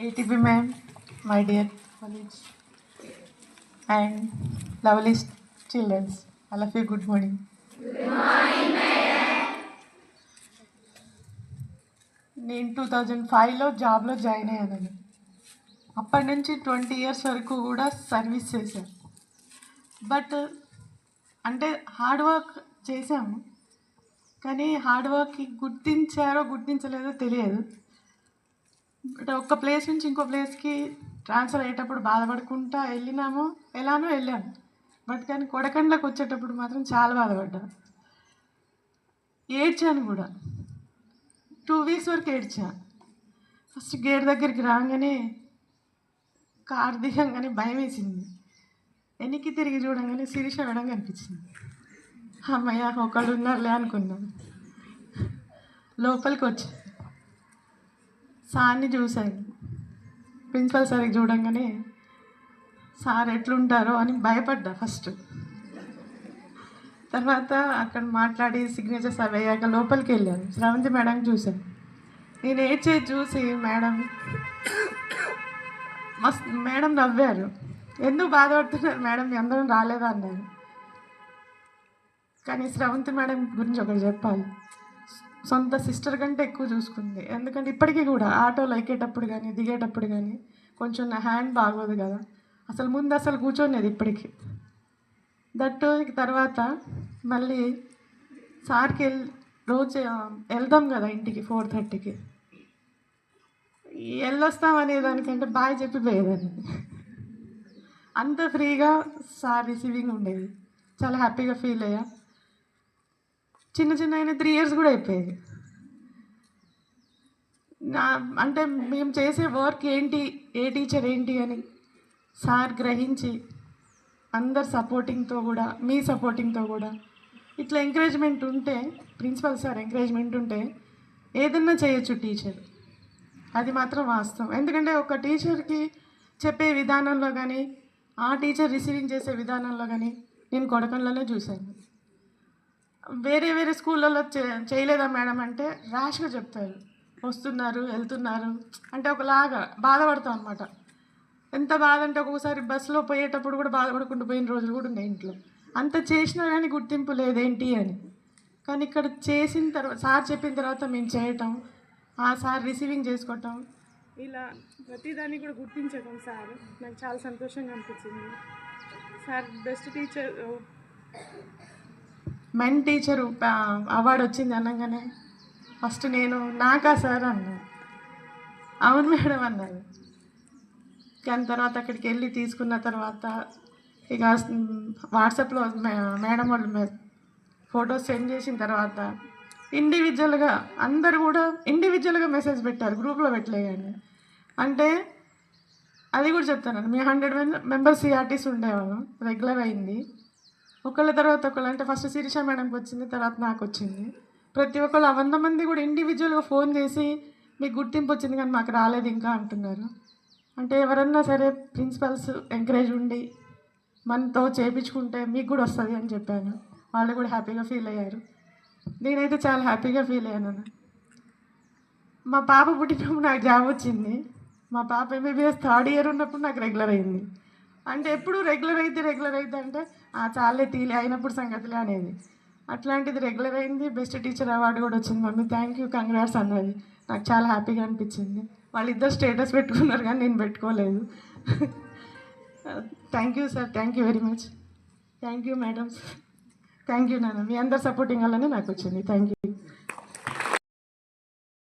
ATP ma'am, my dear colleagues, and lovely children, all of you, good morning. నేను 2005లో జాబ్లో join అయ్యానండి. అప్పటి నుంచి 20 ఇయర్స్ వరకు కూడా సర్వీస్ చేశాను. బట్ అంటే హార్డ్ వర్క్ చేశాము, కానీ హార్డ్ వర్క్కి గుర్తించారో గుర్తించలేదో తెలియదు. బట్ ఒక ప్లేస్ నుంచి ఇంకో ప్లేస్కి ట్రాన్స్ఫర్ అయ్యేటప్పుడు బాధపడుకుంటా వెళ్ళినాము, ఎలానో వెళ్ళాము. బట్ కానీ కొడకండ్లకు వచ్చేటప్పుడు మాత్రం చాలా బాధపడ్డా, ఏడ్చాను కూడా. 2 వీక్స్ వరకు ఏడ్చా. ఫస్ట్ గేట్ దగ్గరికి రాగానే కారు దిగంగానే భయం వేసింది. వెనక్కి తిరిగి చూడంగానే శిరీష మేడం కనిపించింది. అమ్మయ్య ఒకళ్ళు ఉన్నారులే అనుకున్నాను. లోపలికి వచ్చి సార్ని చూశాను. ప్రిన్సిపల్ సార్కి చూడంగానే సార్ ఎట్లుంటారో అని భయపడ్డా ఫస్ట్. తర్వాత అక్కడ మాట్లాడి సిగ్నేచర్స్ అవి అయ్యాక లోపలికి వెళ్ళాను. శ్రవంతి మేడం చూశాను. నేను ఏడ్చేది చూసి మేడం నవ్వారు. ఎందుకు బాధపడుతున్నారు మేడం, మీ అందరం రాలేదా అన్నారు. కానీ శ్రవంతి మేడం గురించి ఒకటి చెప్పాలి. సొంత సిస్టర్ కంటే ఎక్కువ చూసుకుంది. ఎందుకంటే ఇప్పటికీ కూడా ఆటోలో ఎక్కేటప్పుడు కానీ దిగేటప్పుడు కానీ కొంచెం నా హ్యాండ్ బాగోదు కదా, ముందు అసలు కూర్చోనేది ఇప్పటికీ. దట్టు తర్వాత మళ్ళీ సార్కి రోజు వెళ్దాం కదా ఇంటికి 4:30కి, వెళ్ళొస్తాం అనేదానికంటే బాగా చెప్పిపోయేదాన్ని. అంత ఫ్రీగా సార్ రిసీవింగ్ ఉండేది. చాలా హ్యాపీగా ఫీల్ అయ్యా. చిన్న చిన్న అయినా 3 ఇయర్స్ కూడా అయిపోయేది. అంటే మేము చేసే వర్క్ ఏంటి, ఏ టీచర్ ఏంటి అని సార్ గ్రహించి అందరు సపోర్టింగ్తో కూడా, మీ సపోర్టింగ్తో కూడా ఇట్లా ఎంకరేజ్మెంట్ ఉంటే, ప్రిన్సిపల్ సార్ ఎంకరేజ్మెంట్ ఉంటే ఏదన్నా చేయొచ్చు టీచర్. అది మాత్రం వాస్తవం. ఎందుకంటే ఒక టీచర్కి చెప్పే విధానంలో కానీ, ఆ టీచర్ రిసీవింగ్ చేసే విధానంలో కానీ నేను కొడకంలోనే చూశాను. వేరే వేరే స్కూళ్ళల్లో చేయలేదా మేడం అంటే ర్యాష్గా చెప్తారు. వస్తున్నారు వెళ్తున్నారు అంటే ఒకలాగా బాధపడతాం అనమాట. ఎంత బాధ అంటే ఒక్కొక్కసారి బస్సులో పోయేటప్పుడు కూడా బాధపడుకుంటూ పోయిన రోజులు కూడా ఉన్నాయి ఇంట్లో. అంత చేసినా కానీ గుర్తింపు లేదేంటి అని. కానీ ఇక్కడ చేసిన తర్వాత, సార్ చెప్పిన తర్వాత మేము చేయటం, ఆ సార్ రిసీవింగ్ చేసుకోవటం, ఇలా ప్రతిదాన్ని కూడా గుర్తించటం సార్ నాకు చాలా సంతోషంగా అనిపించింది. Sir best teacher, men teacher award వచ్చింది అనగానే ఫస్ట్ నేను నాకా సార్ అన్నా. అవును మేడం అన్నారు. కానీ తర్వాత అక్కడికి వెళ్ళి తీసుకున్న తర్వాత ఇక వాట్సాప్లో మేడం వాళ్ళు ఫొటోస్ సెండ్ చేసిన తర్వాత ఇండివిజువల్గా అందరు కూడా ఇండివిజువల్గా మెసేజ్ పెట్టారు, గ్రూప్లో పెట్టలేయండి. అంటే అది కూడా చెప్తాను, మీ 100 మెంబర్స్ సిఆర్టీస్ ఉండేవాళ్ళం, రెగ్యులర్ అయింది. ఒకళ్ళ తర్వాత ఒకళ్ళు, అంటే ఫస్ట్ శిరీష మేడంకి వచ్చింది, తర్వాత నాకు వచ్చింది. ప్రతి ఒక్కళ్ళు 100 మంది కూడా ఇండివిజువల్గా ఫోన్ చేసి మీకు గుర్తింపు వచ్చింది కానీ మాకు రాలేదు ఇంకా అంటున్నారు. అంటే ఎవరన్నా సరే ప్రిన్సిపల్స్ ఎంకరేజ్ ఉండి మనతో చేయించుకుంటే మీకు కూడా వస్తుంది అని చెప్పాను. వాళ్ళు కూడా హ్యాపీగా ఫీల్ అయ్యారు. నేనైతే చాలా హ్యాపీగా ఫీల్ అయ్యాను. మా పాప పుట్టినప్పుడు నాకు జాబ్ వచ్చింది. మా పాప MBBS 3rd ఇయర్ ఉన్నప్పుడు నాకు రెగ్యులర్ అయింది. అంటే ఎప్పుడు రెగ్యులర్ అయితే అంటే చాలే తీలే అయినప్పుడు సంగతిలే అనేది. అట్లాంటిది రెగ్యులర్ అయింది. బెస్ట్ టీచర్ అవార్డు కూడా వచ్చింది. మమ్మీ థ్యాంక్ యూ, కంగ్రాట్స్ అన్నది. నాకు చాలా హ్యాపీగా అనిపించింది. వాళ్ళిద్దరు స్టేటస్ పెట్టుకున్నారు కానీ నేను పెట్టుకోలేదు. Thank you sir, thank you very much. Thank you madams, thank you నాన్న. మీ అందరు సపోర్టింగ్ వల్లనే నాకు వచ్చింది. Thank you.